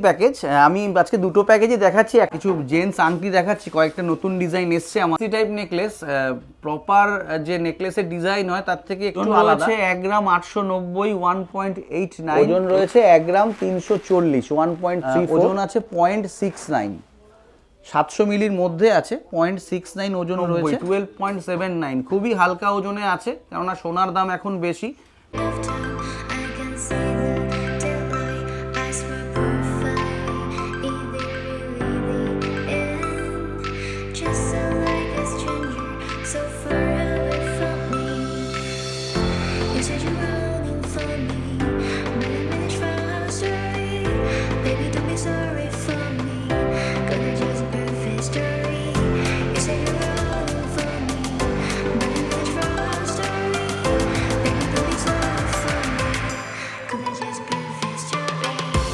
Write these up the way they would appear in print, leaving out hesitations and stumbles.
Package আমি আজকে দুটো প্যাকেজই দেখাচ্ছি, কিছু জেন্টস আংটি দেখাচ্ছি, কয়েকটা নতুন ডিজাইন এসছে আমার টাইপ নেকলেস। প্রপার যে নেকলেসের ডিজাইন হয় তার থেকে একটু আলাদা। 1 গ্রাম 890 1.89, ওজন রয়েছে 1 গ্রাম 340 1.3, ওজন আছে 0.69, 700 মিলির মধ্যে আছে, 0.69 ওজন রয়েছে, 12.79, খুবই হালকা ওজনে আছে কেননা সোনার দাম এখন বেশি।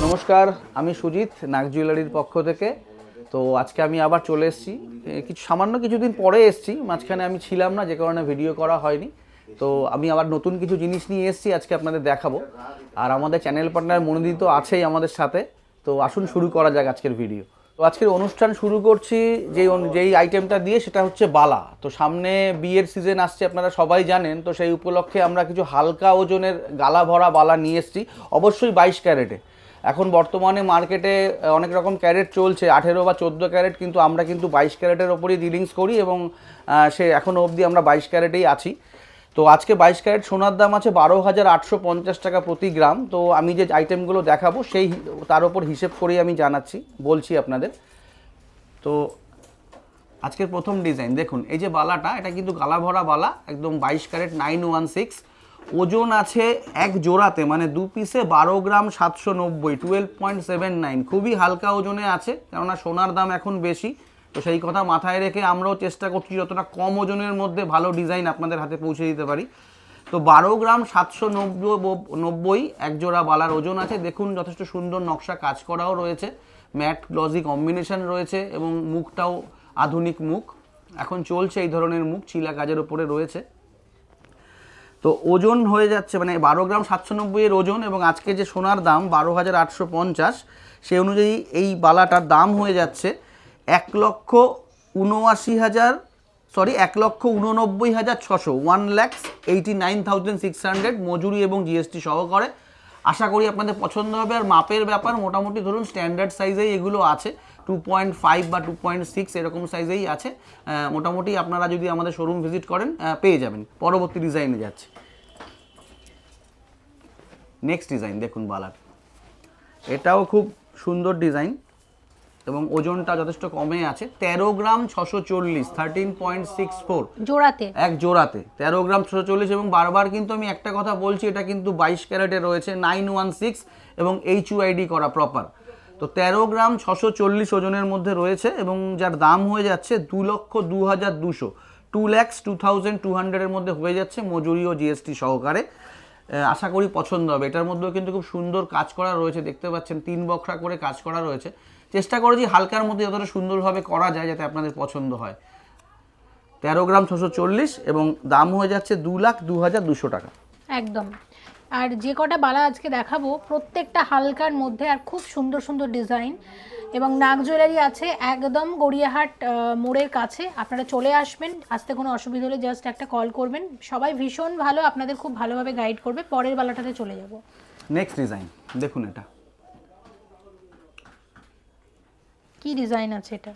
নমস্কার, আমি সুজিত, নাগ জুয়েলারির পক্ষ থেকে। তো আজকে আমি আবার চলে এসেছি, সামান্য কিছুদিন পরে এসেছি, মাঝখানে আমি ছিলাম না যে কারণে ভিডিও করা হয়নি। তো আমি আবার নতুন কিছু জিনিস নিয়ে এসেছি, আজকে আপনাদের দেখাবো। আর আমাদের চ্যানেল পার্টনার মনোদিত আছেই আমাদের সাথে। তো আসুন শুরু করা যাক আজকের ভিডিও। তো আজকের অনুষ্ঠান শুরু করছি যেই আইটেমটা দিয়ে, সেটা হচ্ছে বালা। তো সামনে বিয়ের সিজন আসছে, আপনারা সবাই জানেন। তো সেই উপলক্ষে আমরা কিছু হালকা ওজনের গালা ভরা বালা নিয়ে এসেছি, অবশ্যই 22 ক্যারেটে। এখন বর্তমানে মার্কেটে অনেক রকম ক্যারেট চলছে, 18 বা 14 ক্যারেট, কিন্তু আমরা কিন্তু 22 ক্যারেটের ওপরই ডিলিংস করি এবং সে এখনও অবধি আমরা 22 ক্যারেটেই আছি। তো আজকে 22 ক্যারেট সোনার দাম আছে 12,850 টাকা প্রতি গ্রাম। তো আমি যে আইটেমগুলো দেখাবো তার ওপর হিসেব করেই আমি বলছি আপনাদের। তো আজকের প্রথম ডিজাইন দেখুন, এই যে বালাটা, এটা কিন্তু গালা ভরা বালা, একদম 22 ক্যারেট 916, ওজন আছে এক জোড়াতে, মানে দু পিসে 12 গ্রাম 790 12.79, খুবই হালকা ওজনে আছে কেননা সোনার দাম এখন বেশি। তো সেই কথা মাথায় রেখে আমরাও চেষ্টা করছি যতটা কম ওজনের মধ্যে ভালো ডিজাইন আপনাদের হাতে পৌঁছে দিতে পারি। তো 12 গ্রাম 790 এক জোড়া বালার ওজন আছে। দেখুন যথেষ্ট সুন্দর নকশা কাজ করাও রয়েছে, ম্যাট গ্লজি কম্বিনেশন রয়েছে এবং মুখটাও আধুনিক মুখ, এখন চলছে এই ধরনের মুখ, চিলা কাজের ওপরে রয়েছে। তো ওজন হয়ে যাচ্ছে মানে 12 গ্রাম 790 এর ওজন, এবং আজকে যে সোনার দাম 12,850, সেই অনুযায়ী এই বালাটার দাম হয়ে যাচ্ছে 1,89,600, 1,89,600 মজুরি এবং জিএসটি সহকারে। আশা করি আপনাদের পছন্দ হবে। আর মাপের ব্যাপার মোটামুটি ধরুন স্ট্যান্ডার্ড সাইজেই এগুলো আছে, 2.5 বা 2.6 এরকম সাইজেই আছে। মোটামুটি আপনারা যদি আমাদের শোরুম ভিজিট করেন পেয়ে যাবেন। পরবর্তী ডিজাইনে যাচ্ছে। নেক্সট ডিজাইন দেখুন বালার, এটাও খুব সুন্দর ডিজাইন এবং ওজনটা যথেষ্ট কমে আছে, 13 গ্রাম 640 13.64 জোড়াতে, এক জোড়াতে 13 গ্রাম 640। এবং বারবার কিন্তু আমি একটা কথা বলছি, এটা কিন্তু 22 ক্যারেটে রয়েছে, 916 এবং HUID করা প্রপার। তো 13 গ্রাম 640 ওজনের মধ্যে রয়েছে এবং যার দাম হয়ে যাচ্ছে 2,02,200, 2,02,200 এর মধ্যে হয়ে যাচ্ছে মজুরি ও জিএসটি সহকারে। আশা করি পছন্দ হবে। এটার মধ্যেও কিন্তু খুব সুন্দর কাজ করা রয়েছে, দেখতে পাচ্ছেন 3 বকরা করে কাজ করা রয়েছে। চেষ্টা করেছি হালকার মধ্যে যতটা সুন্দরভাবে করা যায় যাতে আপনাদের পছন্দ হয়। 13 গ্রাম 640 এবং দাম হয়ে যাচ্ছে 2,02,200 টাকা একদম। আর যে কটা বালা আজকে দেখাবো প্রত্যেকটা হালকার মধ্যে আর খুব সুন্দর সুন্দর ডিজাইন। এবং নাগ জুয়েলারি আছে একদম গড়িয়াহাট মোড়ের কাছে, আপনারা চলে আসবেন। আসতে কোনো অসুবিধা হলে জাস্ট একটা কল করবেন। সবাই ভীষণ ভালো, আপনাদের খুব ভালোভাবে গাইড করবে। পরের বালাটাতে চলে যাব। নেক্সট ডিজাইন দেখুন, কি ডিজাইন আছে এটা?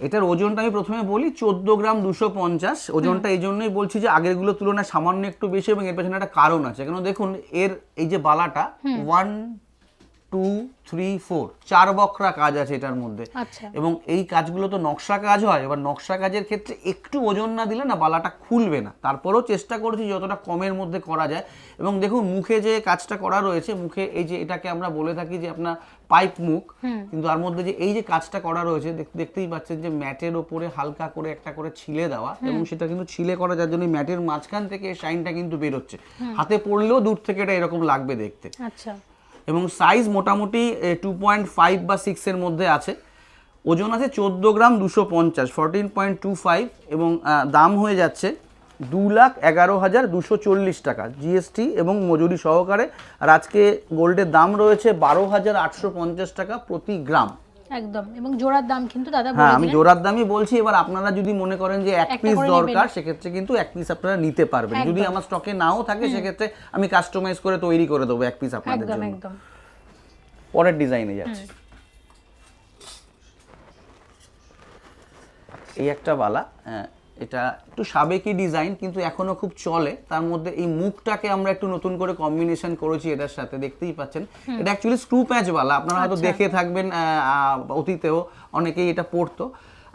এটার ওজনটা আমি প্রথমে বলি 14 গ্রাম 250। ওজনটা এই জন্যই বলছি যে আগেরগুলোর তুলনায় সামান্য একটু বেশি, এবং এর পেছনে একটা কারণ আছে। কেন দেখুন, এর এই যে বালাটা 1 2 3 4 4 বকরা কাজ আছে এটার মধ্যে। এবং এই কাজগুলো তো নকশা কাজ হয়, এবার নকশা কাজের ক্ষেত্রে একটু ওজন না দিলে না বালাটা খুলবে না। তারপরেও চেষ্টা করেছি যতটা কমের মধ্যে করা যায়। এবং দেখুন মুখে যে কাজটা করা রয়েছে, মুখে এই যে এটাকে আমরা বলে থাকি যে আপনার পাইপ মুখ, কিন্তু তার মধ্যে যে এই যে কাজটা করা রয়েছে দেখতেই পাচ্ছেন যে ম্যাটের ওপরে হালকা করে একটা করে ছিলে দেওয়া, এবং সেটা কিন্তু ছিলে করা, যার জন্য ম্যাটের মাঝখান থেকে শাইনটা কিন্তু বেরোচ্ছে। হাতে পড়লেও দূর থেকে এটা এরকম লাগবে দেখতে। আচ্ছা। এবং সাইজ মোটামুটি 2.5 বা 6 এর মধ্যে আছে। ওজন আছে 14 গ্রাম 250 14.25 এবং দাম হয়ে যাচ্ছে 2,11,240 টাকা জিএসটি এবং মজুরি সহকারে। আর আজকে গোল্ডের দাম রয়েছে 12,850 টাকা প্রতি গ্রাম। একদম, এবং জোড়ার দাম কিন্তু দাদা হ্যাঁ বলে আমি দিলেন। জোড়ার দামই বলছি। এবার আপনারা যদি মনে করেন যে এক একটা পিস করে দরকার, নেবেন। সেক্ষেত্রে কিন্তু এক পিস আপনারা নিতে পারবেন। যদি একদম। আমার স্টকে নাও থাকে সেক্ষেত্রে আমি কাস্টমাইজ করে তৈরি করে দেবো এক পিস আপনাদের একদম জন্য। একদম। পরের ডিজাইনে যাচ্ছি। এই একটা বালা, এটা একটু সাবেকি ডিজাইন কিন্তু এখনো খুব চলে। তার মধ্যে এই মুখটাকে আমরা একটু নতুন করে কম্বিনেশন করেছি এটার সাথে, দেখতেই পাচ্ছেন। এটা অ্যাকচুয়ালি স্ক্রু প্যাচ বালা, আপনারা হয়তো দেখে থাকবেন অতীতেও অনেকেই এটা পরতো।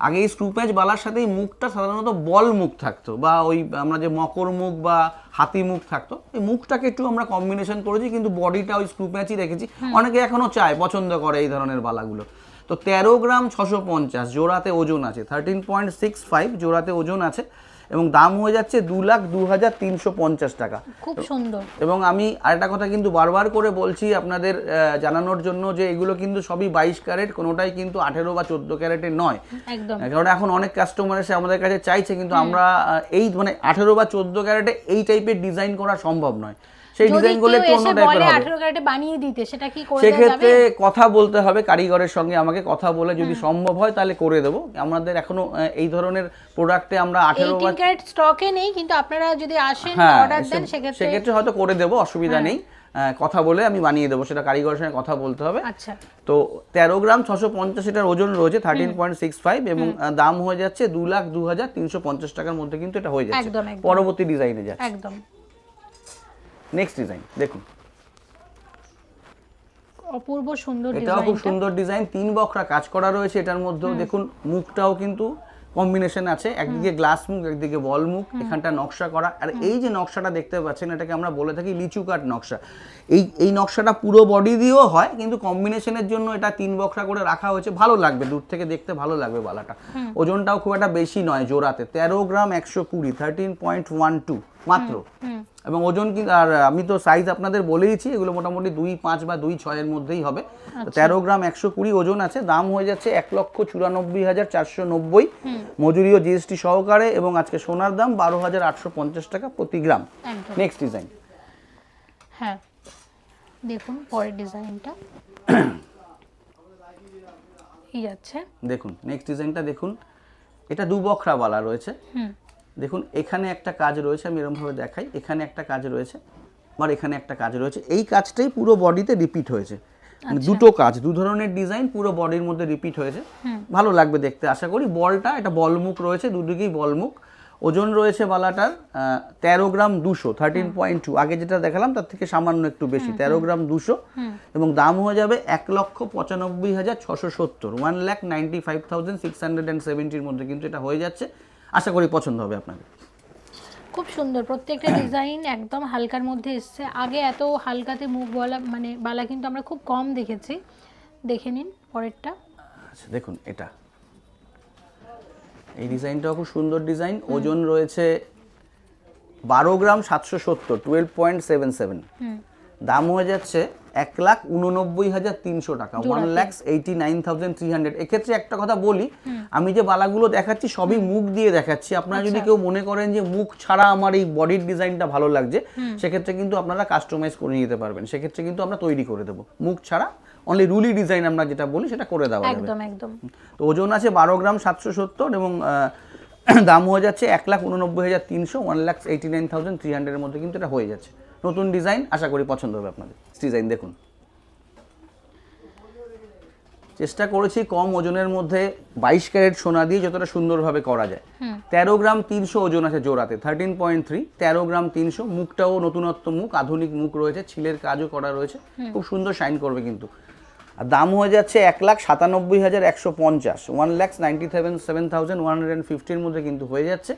আগে এই স্ক্রু প্যাচ বালার সাথে এই মুখটা সাধারণত বল মুখ থাকতো, বা ওই আমরা যে মকর মুখ বা হাতি মুখ থাকতো, এই মুখটাকে একটু আমরা কম্বিনেশন করেছি, কিন্তু বডিটা ওই স্ক্রু প্যাচই রেখেছি। অনেকে এখনো চায়, পছন্দ করে এই ধরনের বালাগুলো। তো 13 গ্রাম 650 জোড়াতে ওজন আছে, 13.65 জোড়াতে ওজন আছে, এবং দাম হয়ে যাচ্ছে 2,02,350 টাকা। খুব সুন্দর। এবং আমি আরেকটা কথা কিন্তু বারবার করে বলছি আপনাদের জানানোর জন্য, যে এগুলো কিন্তু সবই 22 ক্যারেট, কোনোটাই কিন্তু 18 বা 14 ক্যারেটের নয়। একদম। কারণ এখন অনেক কাস্টমার এসে আমাদের কাছে চাইছে, কিন্তু আমরা এই মানে 18 বা 14 ক্যারেটে এই টাইপের ডিজাইন করা সম্ভব নয়। সেই ডিজাইনগুলো একটু অন্য টাইপের হবে। 18 ক্যারেটে বানিয়ে দিতে, সেটা কি করে দেওয়া সেক্ষেত্রে যাবে? কথা বলতে হবে কারিগরের সঙ্গে, আমাকে কথা বলে যদি সম্ভব হয় তাহলে করে দেবো। আমাদের এখনো এই ধরনের প্রোডাক্টে আমরা 18 বা 18 ক্যারেট স্টকে নেই, কিন্তু আপনারা যদি আসেন অর্ডার দেন সেক্ষেত্রে হয়তো করে দেবো, অসুবিধা নেই। কথা বলে আমি বানিয়ে দেবো, সেটা কারিগরের সঙ্গে কথা বলতে হবে। আচ্ছা। তো 13 গ্রাম 650 এটার ওজন রয়েছে, 13.65, এবং দাম হয়ে যাচ্ছে 2,02,350 টাকার মধ্যে কিন্তু এটা হয়ে যাচ্ছে। একদম একদম পরবর্তী ডিজাইনে যাচ্ছে। একদম। নেক্সট ডিজাইন দেখুন, অপূর্ব সুন্দর এটাও ডিজাইন। খুব সুন্দর ডিজাইন, 3 বকরা কাজ করা রয়েছে এটার মধ্যেও। দেখুন মুখটাও কিন্তু কম্বিনেশন আছে, একদিকে গ্লাস মুখ, একদিকে বল মুখ, এখানটা নকশা করা। আর এই যে নকশাটা দেখতে পাচ্ছেন, এটাকে আমরা বলে থাকি লিচু কাট নকশা। এই নকশাটা পুরো বডি দিয়েও হয়, কিন্তু কম্বিনেশনের জন্য এটা 3 বকরা করে রাখা হয়েছে। ভালো লাগবে, দূর থেকে দেখতে ভালো লাগবে বালাটা। ওজনটাও খুব একটা বেশি নয় জোড়াতে, 13 গ্রাম 120, 13.12 মাত্র। এবং ওজন কিন্তু, আর আমি তো সাইজ আপনাদের বলেইছি, এগুলো মোটামুটি 2.5 বা 2.6 এর মধ্যেই হবে। 13 গ্রাম 120 ওজন আছে, দাম হয়ে যাচ্ছে 1,94,490 মজুরি ও জিএসটি সহকারে, এবং আজকে সোনার দাম 12,850 টাকা প্রতি গ্রাম। Next design. হ্যাঁ দেখুন পরের ডিজাইনটা এই যাচ্ছে। দেখুন নেক্সট ডিজাইনটা দেখুন, এটা 2 বকরা বালা রয়েছে। দেখুন এখানে একটা কাজ রয়েছে, আমি এরকম ভাবে দেখাই, এখানে একটা কাজ রয়েছে, আর এখানে একটা কাজ রয়েছে। এই কাজটাই পুরো বডিতে রিপিট হয়েছে, মানে দুটো কাজ, দু ধরনের ডিজাইন পুরো বডির মধ্যে রিপিট হয়েছে। ভালো লাগবে দেখতে আশা করি। বলটা এটা বল মুখ রয়েছে, দুদিকেই বল মুখ। ওজন রয়েছে বালাটার 13 গ্রাম 200, 13.2। আগে যেটা দেখালাম তার থেকে সামান্য একটু বেশি, 13 গ্রাম 200, এবং দাম হয়ে যাবে 1,95,670, 1,95,670 মধ্যে কিন্তু এটা হয়ে যাচ্ছে। আশা করি পছন্দ হবে আপনাদের। খুব সুন্দর প্রত্যেকটা ডিজাইন, একদম হালকার মধ্যে এসছে। আগে এত হালকাতে মুখ বলা মানে বালা কিন্তু আমরা খুব কম দেখেছি। দেখে নিন পরেরটা। আচ্ছা দেখুন, এটা এই ডিজাইনটাও খুব সুন্দর ডিজাইন। ওজন রয়েছে 12 গ্রাম 770, 12.77। দাম হয়ে যাচ্ছে 1,89,300 টাকা, 1,89,300। এক্ষেত্রে একটা কথা বলি, আমি যে বালাগুলো দেখাচ্ছি সবই মুখ দিয়ে দেখাচ্ছি। আপনারা যদি কেউ মনে করেন যে মুখ ছাড়া আমার এই বডির ডিজাইনটা ভালো লাগছে, সেক্ষেত্রে কিন্তু আপনারা কাস্টমাইজ করে নিতে পারবেন। সেক্ষেত্রে কিন্তু আমরা তৈরি করে দেবো, মুখ ছাড়া অনলি রুলি ডিজাইন আমরা যেটা বলি সেটা করে দেওয়া যাবে। একদম একদম। তো ওজন আছে 12 গ্রাম 770, এবং দাম হয়ে যাচ্ছে 1,89,300, 1,89,300 এর মধ্যে কিন্তু এটা হয়ে যাচ্ছে। নতুন ডিজাইন, আশা করি পছন্দ হবে আপনাদের। ডিজাইন দেখুন, চেষ্টা করেছি কম ওজনের মধ্যে 22 ক্যারেট সোনা দিয়ে যতটা সুন্দরভাবে করা যায়। 13 গ্রাম 300 ওজন আছে জোড়াতে, 13.3, 13 গ্রাম 300। মুখটাও নতুনত্ব মুখ, আধুনিক মুখ রয়েছে, ছিলের কাজও করা রয়েছে, খুব সুন্দর শাইন করবে কিন্তু। আর দাম হয়ে যাচ্ছে 1,97,150, 1,97,150 এর মধ্যে কিন্তু হয়ে যাচ্ছে।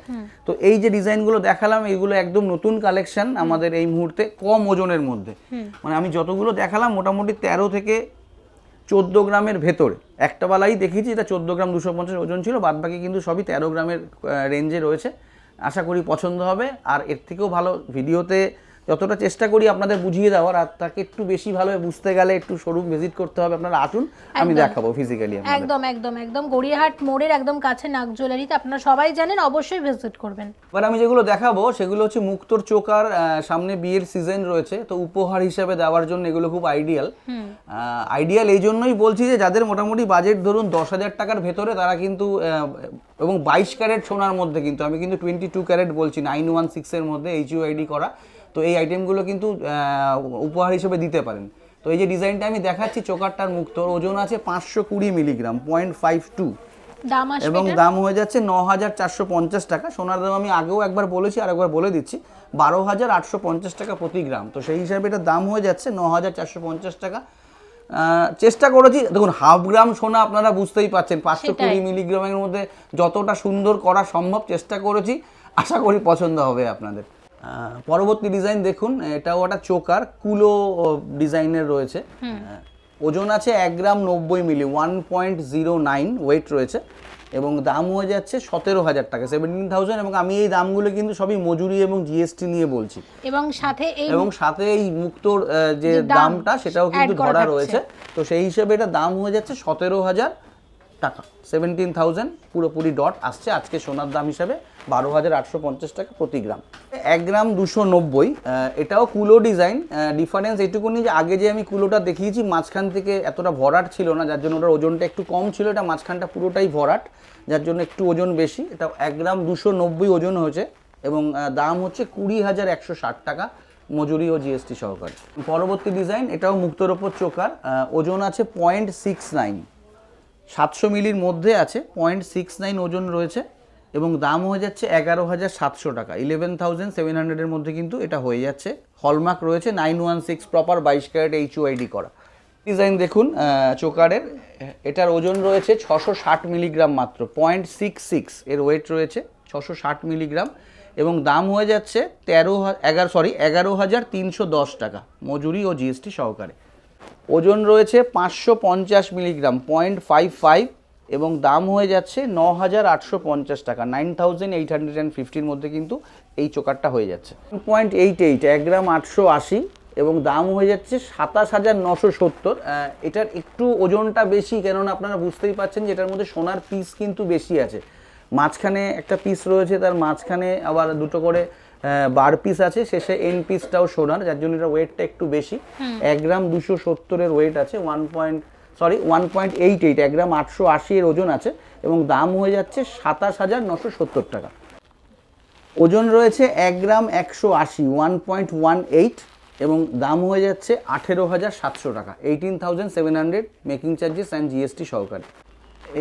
তো এই যে ডিজাইনগুলো দেখালাম, এইগুলো একদম নতুন কালেকশন আমাদের এই মুহূর্তে, কম ওজনের মধ্যে। মানে আমি যতগুলো দেখালাম মোটামুটি 13 থেকে 14 গ্রামের ভেতরে। একটা বালাই দেখিয়েছি এটা 14 গ্রাম 250 ওজন ছিল, বাদ বাকি কিন্তু সবই 13 গ্রামের রেঞ্জে রয়েছে। আশা করি পছন্দ হবে। আর এর থেকেও ভালো ভিডিওতে যতটা চেষ্টা করি আপনাদের বুঝিয়ে দেওয়ার, আর তাকে একটু বেশি ভালোভাবে বুঝতে গেলে একটু শোরুম ভিজিট করতে হবে। আপনারা আসুন, আমি দেখাবো ফিজিক্যালি। একদম একদম একদম গড়িয়াহাট মোড়ের একদম কাছে নাগ জুয়েলারিতে, আপনারা সবাই জানেন, অবশ্যই ভিজিট করবেন। এবার আমি যেগুলো দেখাবো সেগুলো হচ্ছে মুক্তোর চোকার। সামনে বিয়ের সিজন রয়েছে, তো উপহার হিসেবে দেওয়ার জন্য এগুলো খুব আইডিয়াল এই জন্যই বলছি যে যাদের মোটামুটি বাজেট ধরুন 10,000 টাকার ভেতরে, তারা কিন্তু এবং 22 ক্যারেট সোনার মধ্যে, কিন্তু আমি কিন্তু 22 ক্যারেট বলছি, 916 এর মধ্যে HUID করা, তো এই আইটেমগুলো কিন্তু উপহার হিসেবে দিতে পারেন। তো এই যে ডিজাইনটা আমি দেখাচ্ছি চোকারটার মুক্তোর, ওজন আছে 520 মিলিগ্রাম, 0.52, দাম আসবে এবং দাম হয়ে যাচ্ছে 9,450 টাকা। সোনার দাম আমি আগেও একবার বলেছি, আর একবার বলে দিচ্ছি, 12,850 টাকা প্রতি গ্রাম। তো সেই হিসাবে এটার দাম হয়ে যাচ্ছে 9,450 টাকা। চেষ্টা করেছি, দেখুন হাফ গ্রাম সোনা আপনারা বুঝতেই পাচ্ছেন, 520 মিলিগ্রামের মধ্যে যতটা সুন্দর করা সম্ভব চেষ্টা করেছি, আশা করি পছন্দ হবে আপনাদের। পরবর্তী ডিজাইন দেখুন, এটাও একটা চোকার, কুলো ডিজাইনের রয়েছে। ওজন আছে 1 গ্রাম 90 মিলি, 1.09 ওয়েট রয়েছে, এবং দাম হয়ে যাচ্ছে 17,000 টাকা, 17,000। এবং আমি এই দামগুলো কিন্তু সবই মজুরি এবং জিএসটি নিয়ে বলছি, এবং সাথে এই মুক্তোর যে দামটা সেটাও কিন্তু ধরা রয়েছে। তো সেই হিসেবে এটা দাম হয়ে যাচ্ছে 17,000 টাকা, 17,000 পুরোপুরি ডট আসছে আজকে সোনার দাম হিসাবে, 12,850 টাকা প্রতি গ্রাম। 1 গ্রাম 290, এটাও কুলো ডিজাইন। ডিফারেন্স এটুকুনি যে আগে যে আমি কুলোটা দেখিয়েছি মাঝখান থেকে এতটা ভরাট ছিল না, যার জন্য ওটার ওজনটা একটু কম ছিল, এটা মাঝখানটা পুরোটাই ভরাট, যার জন্য একটু ওজন বেশি। এটা 1 গ্রাম 290 ওজন হয়েছে, এবং দাম হচ্ছে 20,160 টাকা মজুরি ও জিএসটি সহকারে। পরবর্তী ডিজাইন, এটাও মুক্তোর ওপর চোকার, ওজন আছে 0.69, 700 মিলির মধ্যে আছে, 0.69 ওজন রয়েছে, এবং দাম হয়ে যাচ্ছে 11,700 টাকা, 11,700 এর মধ্যে কিন্তু এটা হয়ে যাচ্ছে। হলমার্ক রয়েছে 916 প্রপার, 22 ক্যারেট HUID করা। ডিজাইন দেখুন চোকারের, এটার ওজন রয়েছে 660 মিলিগ্রাম মাত্র, 0.66 এর ওয়েট রয়েছে, 660 মিলিগ্রাম, এবং দাম হয়ে যাচ্ছে 11,310 টাকা মজুরি ও জিএসটি সহকারে। ওজন রয়েছে 550 মিলিগ্রাম, 0.55, এবং দাম হয়ে যাচ্ছে 9,850 টাকা, 9,850 মধ্যে কিন্তু এই চোকারটা হয়ে যাচ্ছে। 0.88, 1 গ্রাম 880, এবং দাম হয়ে যাচ্ছে 27,970। এটার একটু ওজনটা বেশি, কেননা আপনারা বুঝতেই পাচ্ছেন যে এটার মধ্যে সোনার পিস কিন্তু বেশি আছে। মাঝখানে একটা পিস রয়েছে, তার মাঝখানে আবার দুটো করে বার পিস আছে, শেষে এন পিসটাও সোনার, যার জন্য এটা ওয়েটটা একটু বেশি। 1 গ্রাম 270 এর ওয়েট আছে, 1.88, 1 গ্রাম 880 এর ওজন আছে, এবং দাম হয়ে যাচ্ছে 27,970 টাকা। ওজন রয়েছে 1 গ্রাম 180, 1.18, এবং দাম হয়ে যাচ্ছে 18,700 টাকা, 18,700 মেকিং চার্জেস অ্যান্ড জিএসটি সহকারে।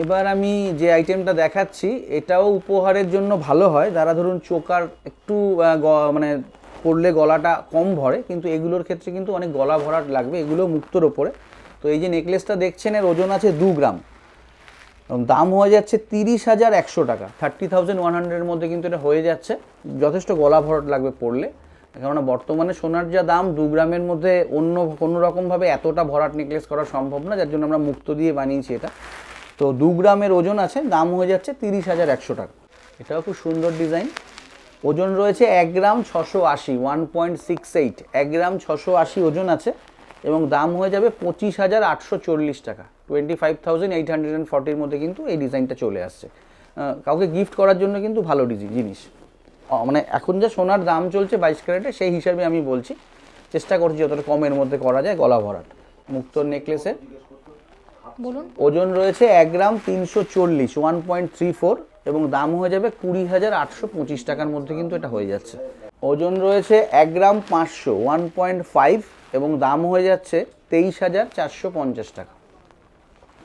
এবার আমি যে আইটেমটা দেখাচ্ছি এটাও উপহারের জন্য ভালো হয়, যারা ধরুন চোকার একটু মানে পরলে গলাটা কম ভরে, কিন্তু এগুলোর ক্ষেত্রে কিন্তু অনেক গলা ভরাট লাগবে, এগুলো মুক্তোর ওপরে। তো এই যে নেকলেসটা দেখছেন, এর ওজন আছে 2 গ্রাম, দাম হয়ে যাচ্ছে 30,100 টাকা, 30,100 এর মধ্যে কিন্তু এটা হয়ে যাচ্ছে। যথেষ্ট গলা ভরাট লাগবে পরলে, কেননা বর্তমানে সোনার যা দাম, 2 গ্রামের মধ্যে অন্য কোনো রকমভাবে এতটা ভরাট নেকলেস করা সম্ভব না, যার জন্য আমরা মুক্তো দিয়ে বানিয়েছি এটা। তো 2 গ্রামের ওজন আছে, দাম হয়ে যাচ্ছে 30,100 টাকা। এটাও খুব সুন্দর ডিজাইন। ওজন রয়েছে 1 গ্রাম 680, 1.68, 1 গ্রাম 680 ওজন আছে, এবং দাম হয়ে যাবে 25,840 টাকা, 25,840 মধ্যে কিন্তু এই ডিজাইনটা চলে আসছে। কাউকে গিফট করার জন্য কিন্তু ভালো জিনিস, মানে এখন যে সোনার দাম চলছে 22 ক্যারেটে, সেই হিসাবে আমি বলছি, চেষ্টা করছি যতটা কমের মধ্যে করা যায় গলা ভরাট। মুক্তোর নেকলেসের বলুন, ওজন রয়েছে 1 গ্রাম 340, 1.34, এবং দাম হয়ে যাবে 20,825 টাকার মধ্যে কিন্তু এটা হয়ে যাচ্ছে। ওজন রয়েছে 1 গ্রাম 500, 1.5, এবং দাম হয়ে যাচ্ছে 23,450 টাকা।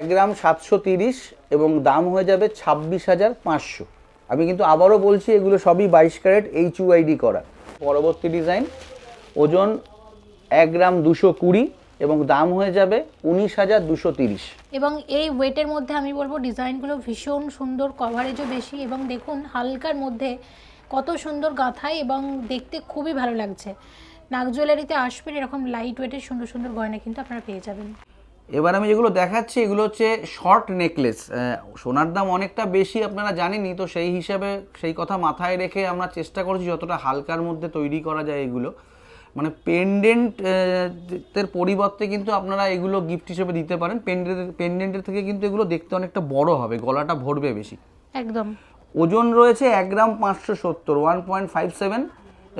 1 গ্রাম 730, এবং দাম হয়ে যাবে 26,500। আমি কিন্তু আবারও বলছি, এগুলো সবই 22 ক্যারেট HUID করা। পরবর্তী ডিজাইন, ওজন 1 গ্রাম 220, এবং দাম হয়ে যাবে 19,230। এবং এই ওয়েটের মধ্যে আমি বলবো ডিজাইনগুলো ভীষণ সুন্দর, কভারেজও বেশি, এবং দেখুন হালকার মধ্যে কত সুন্দর গাঁথাই, এবং দেখতে খুবই ভালো লাগছে। নাগ জুয়েলারিতে আসবেন, এরকম লাইট ওয়েটের সুন্দর সুন্দর গয়না কিন্তু আপনারা পেয়ে যাবেন। এবার আমি যেগুলো দেখাচ্ছি এগুলো হচ্ছে শর্ট নেকলেস। সোনার দাম অনেকটা বেশি আপনারা জানেনই, তো সেই হিসাবে সেই কথা মাথায় রেখে আমরা চেষ্টা করছি যতটা হালকার মধ্যে তৈরি করা যায় এগুলো। মানে পেন্ডেন্টের পরিবর্তে কিন্তু আপনারা এগুলো গিফট হিসেবে দিতে পারেন। পেন্ডেন্টের থেকে কিন্তু এগুলো দেখতে অনেকটা বড় হবে, গলাটা ভরবে বেশি। একদম। ওজন রয়েছে 1 গ্রাম 570, 1.57,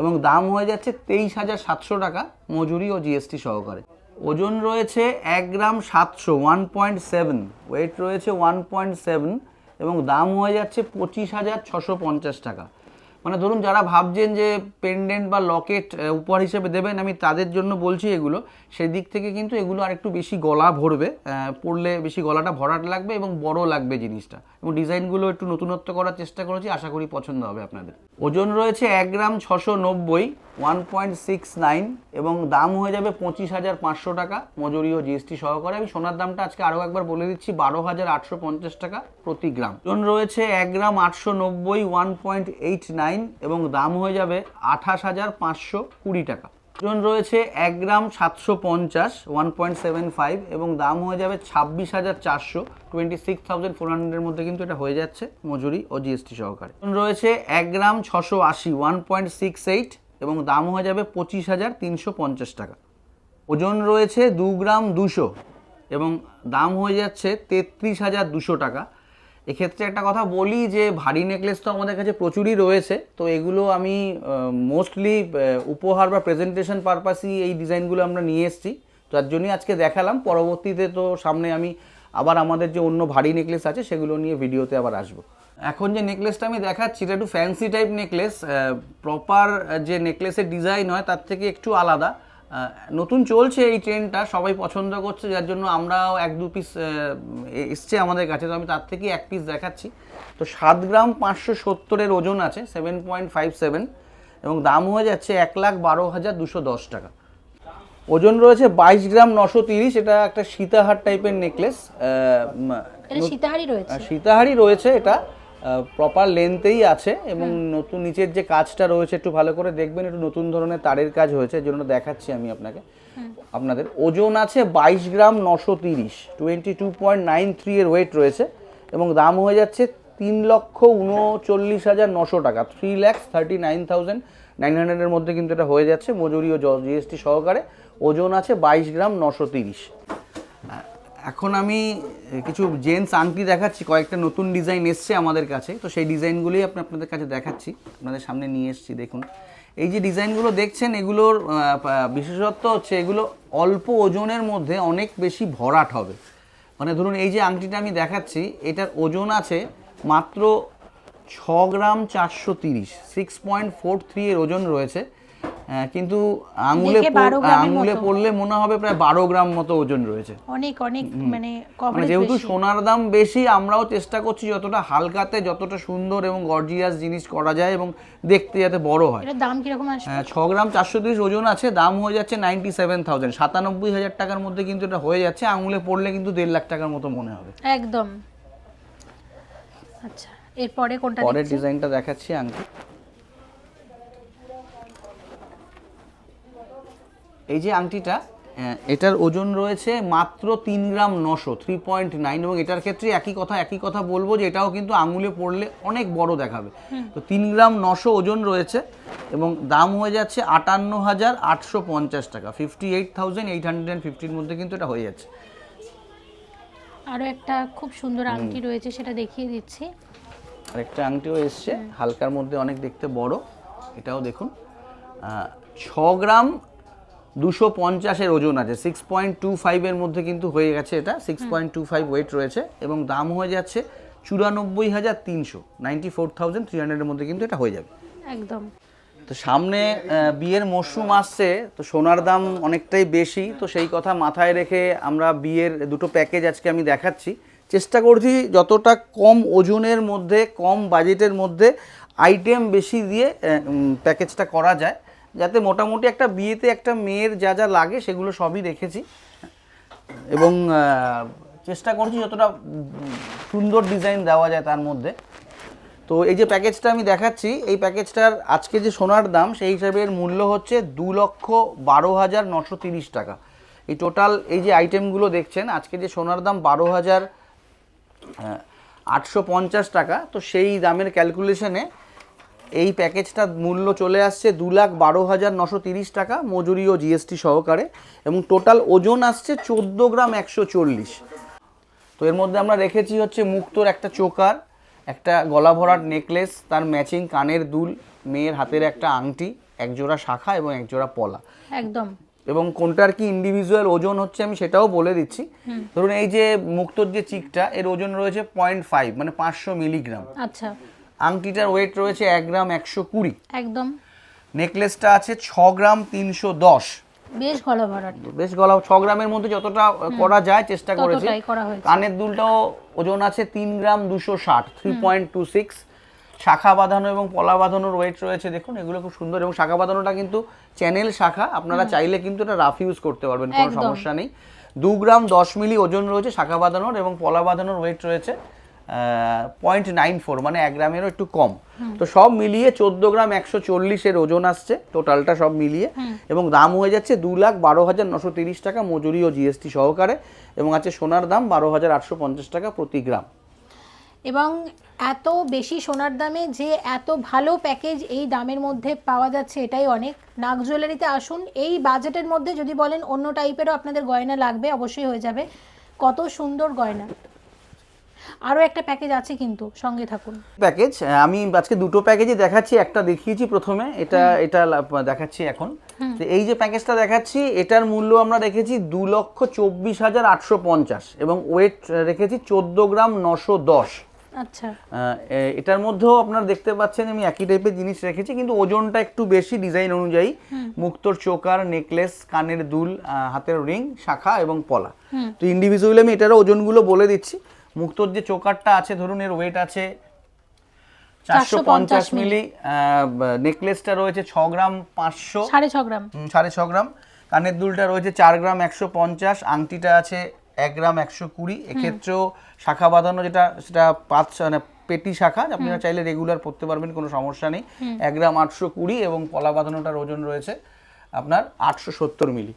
এবং দাম হয়ে যাচ্ছে 23,700 টাকা মজুরি ও জিএসটি সহকারে। ওজন রয়েছে 1 গ্রাম 700, 1.7, ওয়েট রয়েছে 1.7, এবং দাম হয়ে যাচ্ছে 25,650 টাকা। মানে ধরুন যারা ভাবছেন যে পেন্ডেন্ট বা লকেট উপহার হিসেবে দেবেন, আমি তাদের জন্য বলছি এগুলো, সেই দিক থেকে কিন্তু এগুলো আর একটু বেশি গলা ভরবে, পরলে বেশি গলাটা ভরাট লাগবে এবং বড় লাগবে জিনিসটা, এবং ডিজাইনগুলো একটু নতুনত্ব করার চেষ্টা করেছি, আশা করি পছন্দ হবে আপনাদের। ওজন রয়েছে 1 গ্রাম 690, 1.69, এবং দাম হয়ে যাবে 25,500 টাকা মজুরি ও জিএসটি সহকারে। আমি সোনার দামটা আজকে আরও একবার বলে দিচ্ছি, 12,850 টাকা প্রতি গ্রাম। ওজন রয়েছে 1 গ্রাম 890, 1.89, এবং দাম হয়ে যাবে 28,520 টাকা। ওজন রয়েছে 1 গ্রাম 750, 1.75, এবং দাম হয়ে যাবে 26,400, 26,400 মধ্যে কিন্তু এটা হয়ে যাচ্ছে মজুরি ও জিএসটি সহকারে। ওজন রয়েছে 1 গ্রাম 680, 1.68, এবং দাম হয়ে যাবে 25,350 টাকা। ওজন রয়েছে 2 গ্রাম 200, এবং দাম হয়ে যাচ্ছে 33,200 টাকা। এক্ষেত্রে একটা কথা বলি যে ভারী নেকলেস তো আমাদের কাছে প্রচুরই রয়েছে, তো এগুলো আমি মোস্টলি উপহার বা প্রেজেন্টেশন পারপাসই এই ডিজাইনগুলো আমরা নিয়ে এসেছি, তার জন্যই আজকে দেখালাম। পরবর্তীতে তো সামনে আমি আবার আমাদের যে অন্য ভারী নেকলেস আছে সেগুলো নিয়ে ভিডিওতে আবার আসবো। এখন যে নেকলেসটা আমি দেখাচ্ছি এটা একটু ফ্যান্সি টাইপ নেকলেস, প্রপার যে নেকলেসের ডিজাইন হয় তার থেকে একটু আলাদা। নতুন চলছে এই ট্রেন্ডটা, সবাই পছন্দ করছে, যার জন্য আমরাও 1-2 পিস এসছে আমাদের কাছে, তো আমি তার থেকে 1 পিস দেখাচ্ছি। তো 7 গ্রাম 570 ওজন আছে, 7.57, এবং দাম হয়ে যাচ্ছে 1,12,210 টাকা। ওজন রয়েছে 22 গ্রাম 930, এটা একটা সীতাহার টাইপের নেকলেস। সীতাহারই রয়েছে, এটা প্রপার লেন্থেই আছে, এবং নতুন নিচের যে কাজটা রয়েছে একটু ভালো করে দেখবেন, একটু নতুন ধরনের তারের কাজ হয়েছে, এর জন্য দেখাচ্ছি আমি আপনাদের। ওজন আছে 22 গ্রাম 930, 22.93 এর ওয়েট রয়েছে, এবং দাম হয়ে যাচ্ছে 3,39,900 টাকা, 3,39,900 এর মধ্যে কিন্তু এটা হয়ে যাচ্ছে মজুরি ও জিএসটি সহকারে। ওজন আছে 22 গ্রাম 930। এখন আমি কিছু জেন্টস আংটি দেখাচ্ছি, কয়েকটা নতুন ডিজাইন এসছে আমাদের কাছে, তো সেই ডিজাইনগুলোই আপনাদের কাছে দেখাচ্ছি, আপনাদের সামনে নিয়ে এসেছি। দেখুন এই যে ডিজাইনগুলো দেখছেন, এগুলোর বিশেষত্ব হচ্ছে এগুলো অল্প ওজনের মধ্যে অনেক বেশি ভরাট হবে। মানে ধরুন এই যে আংটিটা আমি দেখাচ্ছি, এটার ওজন আছে মাত্র 6 গ্রাম 430, 6.43 এর ওজন রয়েছে, কিন্তু আঙুলে পড়লে মনে হবে প্রায় 12 গ্রাম মতো ওজন রয়েছে। অনেক মানে যেহেতু সোনার দাম বেশি, আমরাও চেষ্টা করছি যতটা হালকাতে যতটা সুন্দর এবং গর্জিয়াস জিনিস করা যায় এবং দেখতে যাতে বড় হয়। এর দাম কি রকম আসবে? 6 গ্রাম 430 ওজন আছে, দাম হয়ে যাচ্ছে 97,000, 97,000 টাকার মধ্যে কিন্তু এটা হয়ে যাচ্ছে। আঙুলে পড়লে কিন্তু 1.5 লাখ টাকার মতো মনে হবে একদম। আচ্ছা, এরপরে কোনটা? পরের ডিজাইনটা দেখাচ্ছি আংটি। এই যে আংটিটা, এটার ওজন রয়েছে মাত্র 3 গ্রাম 900, 3.9, এবং এটার ক্ষেত্রে একই কথা বলবো যে এটাও কিন্তু আঙুলে পড়লে অনেক বড় দেখাবে। তো 3 গ্রাম 900 ওজন রয়েছে, এবং দাম হয়ে যাচ্ছে 58,850 টাকা, 58,850 মধ্যে কিন্তু এটা হয়ে যাচ্ছে। আরও একটা খুব সুন্দর আংটি রয়েছে, সেটা দেখিয়ে দিচ্ছি। আরেকটা আংটিও এসছে হালকার মধ্যে, অনেক দেখতে বড়, এটাও দেখুন। 6 গ্রাম 250 এর ওজন আছে, 6.25 এর মধ্যে কিন্তু হয়ে গেছে এটা, 6.25 ওয়েট রয়েছে, এবং দাম হয়ে যাচ্ছে 94,300, 94,300 এর মধ্যে কিন্তু এটা হয়ে যাবে একদম। তো সামনে বিয়ের মরশুম আসছে, তো সোনার দাম অনেকটাই বেশি, তো সেই কথা মাথায় রেখে আমরা বিয়ের দুটো প্যাকেজ আজকে আমি দেখাচ্ছি। চেষ্টা করছি যতটা কম ওজনের মধ্যে, কম বাজেটের মধ্যে আইটেম বেশি দিয়ে প্যাকেজটা করা যায়, যাতে মোটামুটি একটা বিয়েতে একটা মেয়ের যা যা লাগে সেগুলো সবই রেখেছি, এবং চেষ্টা করছি যতটা সুন্দর ডিজাইন দেওয়া যায় তার মধ্যে। তো এই যে প্যাকেজটা আমি দেখাচ্ছি, এই প্যাকেজটার আজকে যে সোনার দাম সেই হিসাবে এর মূল্য হচ্ছে 2,12,930 টাকা। এই টোটাল এই যে আইটেমগুলো দেখছেন, আজকে যে সোনার দাম 12,850 টাকা, তো সেই দামের ক্যালকুলেশনে এই প্যাকেজটার মূল্য চলে আসছে 2,12,930 টাকা মজুরি ও জিএসটি সহকারে, এবং টোটাল ওজন আসছে 14 গ্রাম 140। তো এর মধ্যে আমরা রেখেছি হচ্ছে মুক্তোর একটা চোকার, একটা গলা ভরাট নেকলেস, তার ম্যাচিং কানের দুল, মেয়ের হাতের একটা আংটি, একজোড়া শাখা এবং একজোড়া পলা একদম। এবং কোনটার কি ইন্ডিভিজুয়াল ওজন হচ্ছে আমি সেটাও বলে দিচ্ছি। ধরুন এই যে মুক্তোর যে চিকটা, এর ওজন রয়েছে 0.5 মানে 500 মিলিগ্রাম। আচ্ছা। আংটিটার ওয়েট রয়েছে 1 গ্রাম 120। একদম। নেকলেসটা আছে 6 গ্রাম 310। বেশ গলা ভরাট। বেশ গলা 6 গ্রামের মধ্যে যতটা করা যায় চেষ্টা করেছি। ততটাই করা হয়েছে। কানের দুলটাও ওজন আছে 3 গ্রাম 260, 3.26। শাখা বাঁধানো এবং পলা বাঁধানোর ওয়েট রয়েছে, দেখুন এগুলো খুব সুন্দর, এবং শাখা বাঁধানোটা কিন্তু চ্যানেল শাখা, আপনারা চাইলে কিন্তু এটা রাফ ইউজ করতে পারবেন, কোনো সমস্যা নেই। 2 গ্রাম 10 মিলি ওজন রয়েছে শাখা বাঁধানোর, এবং পলা বাঁধানোর ওয়েট রয়েছে 0.94 মানে 1 গ্রামেরও একটু কম। তো সব মিলিয়ে 14 গ্রাম 140 এর ওজন আসছে টোটালটা সব মিলিয়ে, এবং দাম হয়ে যাচ্ছে 2,12,930 টাকা মজুরি ও জিএসটি সহকারে, এবং আছে সোনার দাম 12,850 টাকা প্রতি গ্রাম। এবং এত বেশি সোনার দামে যে এত ভালো প্যাকেজ এই দামের মধ্যে পাওয়া যাচ্ছে, এটাই অনেক। নাগ জুয়েলারিতে আসুন। এই বাজেটের মধ্যে যদি বলেন অন্য টাইপেরও আপনাদের গয়না লাগবে, অবশ্যই হয়ে যাবে। কত সুন্দর গয়না। আরও একটা প্যাকেজ আছে, কিন্তু সঙ্গে থাকুন। প্যাকেজ আমি আজকে দুটো প্যাকেজই দেখাচ্ছি, একটা দেখিয়েছি প্রথমে, এটা দেখাচ্ছি এখন। তো এই যে প্যাকেজটা দেখাচ্ছি, এটার মূল্য আমরা রেখেছি 2,24,850 এবং ওয়েট রেখেছি 14 গ্রাম 910। আচ্ছা। এটার মধ্যেও আপনারা দেখতে পাচ্ছেন আমি একই টাইপের জিনিস রেখেছি, কিন্তু ওজনটা একটু বেশি ডিজাইন অনুযায়ী। মুক্তোর চোকার, নেকলেস, কানের দুল, হাতের রিং, শাখা এবং পলা। তো ইন্ডিভিজুয়ালি আমি এটারও ওজনগুলো বলে দিচ্ছি। মুক্তোর যে চোকারটা আছে, ধরুন এর ওয়েট আছে 450 মিলি। নেকলেসটা রয়েছে 6 গ্রাম 500, 6.5 গ্রাম। 6.5 গ্রাম। কানের দুলটা রয়েছে 4 গ্রাম 150। আংটিটা আছে 1 গ্রাম 120। এক্ষেত্রেও শাখা বাঁধানো যেটা, সেটা 5 মানে পেটি শাখা, আপনারা চাইলে রেগুলার পরতে পারবেন, কোনো সমস্যা নেই। 1 গ্রাম 820, এবং পলা বাঁধানোটার ওজন রয়েছে আপনার 870 মিলি।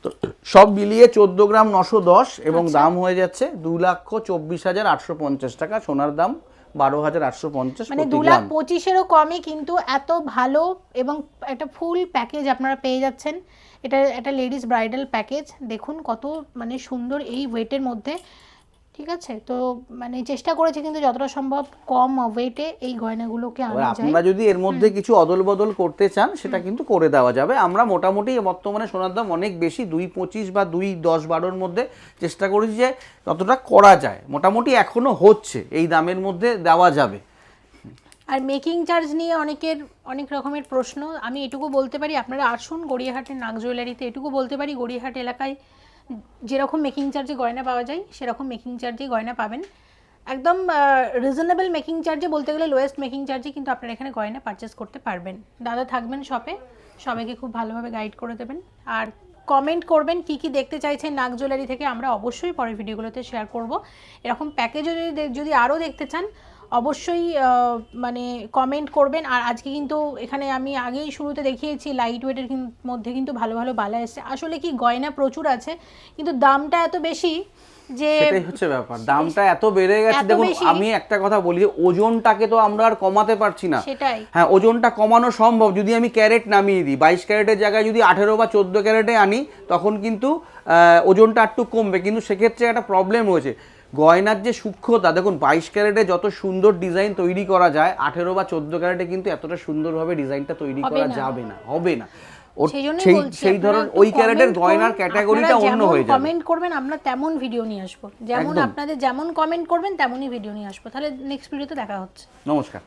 তো সব মিলিয়ে 14 গ্রাম 910, এবং দাম হয়ে যাচ্ছে 2,24,850 টাকা। সোনার দাম 12,850 মানে প্রতি গ্রাম। 2,25,000-এরও কমে কিন্তু এত ভালো এবং একটা ফুল প্যাকেজ আপনারা পেয়ে যাচ্ছেন। এটা একটা লেডিস ব্রাইডাল প্যাকেজ। দেখুন কত মানে সুন্দর এই ওয়েটের মধ্যে। ঠিক আছে, তো মানে চেষ্টা করেছি কিন্তু যতটা সম্ভব কম ওয়েটে এই গয়নাগুলোকে আনা যায়। আপনারা যদি এর মধ্যে কিছু অদল বদল করতে চান, সেটা কিন্তু করে দেওয়া যাবে। আমরা মোটামুটি বর্তমানে সোনার দাম অনেক বেশি, 2,25 বা 2,10-12 মধ্যে চেষ্টা করেছি যে যতটা করা যায়। মোটামুটি এখনো হচ্ছে, এই দামের মধ্যে দেওয়া যাবে। আর মেকিং চার্জ নিয়ে অনেকের অনেক রকমের প্রশ্ন। আমি এটুকু বলতে পারি, আপনারা আসুন গড়িয়াহাটের নাগ জুয়েলারিতে। এটুকু বলতে পারি, গড়িয়াহাট এলাকায় যেরকম মেকিং চার্জে গয়না পাওয়া যায়, সেরকম মেকিং চার্জেই গয়না পাবেন। একদম রিজনেবল মেকিং চার্জে, বলতে গেলে লোয়েস্ট মেকিং চার্জে কিন্তু আপনারা এখানে গয়না পারচেস করতে পারবেন। দাদা থাকবেন শপে, সবাইকে খুব ভালোভাবে গাইড করে দেবেন। আর কমেন্ট করবেন কি কি দেখতে চাইছেন নাগ জুয়েলারি থেকে, আমরা অবশ্যই পরের ভিডিওগুলোতে শেয়ার করব। এরকম প্যাকেজও যদি আরও দেখতে চান, অবশ্যই মানে কমেন্ট করবেন। আর আজকে কিন্তু এখানে আমি আগেই শুরুতে দেখিয়েছি লাইট ওয়েটের মধ্যে কিন্তু ভালো ভালো বালা এসেছে। আসলে কি গয়না প্রচুর আছে, কিন্তু দামটা এত বেশি যে, সেটাই হচ্ছে ব্যাপার, দামটা এত বেড়ে গেছে। দেখুন আমি একটা কথা বলি, যে ওজনটাকে তো আমরা আর কমাতে পারছি না। সেটাই। হ্যাঁ, ওজনটা কমানো সম্ভব যদি আমি ক্যারেট নামিয়ে দিই। 22 ক্যারেটের জায়গায় যদি 18 বা 14 ক্যারেটে আনি, তখন কিন্তু ওজনটা একটু কমবে, কিন্তু সেক্ষেত্রে একটা প্রবলেম হয়েছে। গয়নার যে সূক্ষ্মতা, দেখুন 22 ক্যারেটে যত সুন্দর ডিজাইন তৈরি করা যায়, 18 বা 14 ক্যারেটে কিন্তু এতটা সুন্দরভাবে ডিজাইনটা তৈরি করা যাবে না, হবে না। সেই ধরনের ওই ক্যারেটের গয়নার ক্যাটাগরিটা অন্য হয়ে যাবে। কমেন্ট করবেন, আমরা তেমন ভিডিও নিয়ে আসবো। যেমন আপনাদের যেমন কমেন্ট করবেন তেমনই ভিডিও নিয়ে আসবো। তাহলে নেক্সট ভিডিওতে দেখা হচ্ছে। নমস্কার।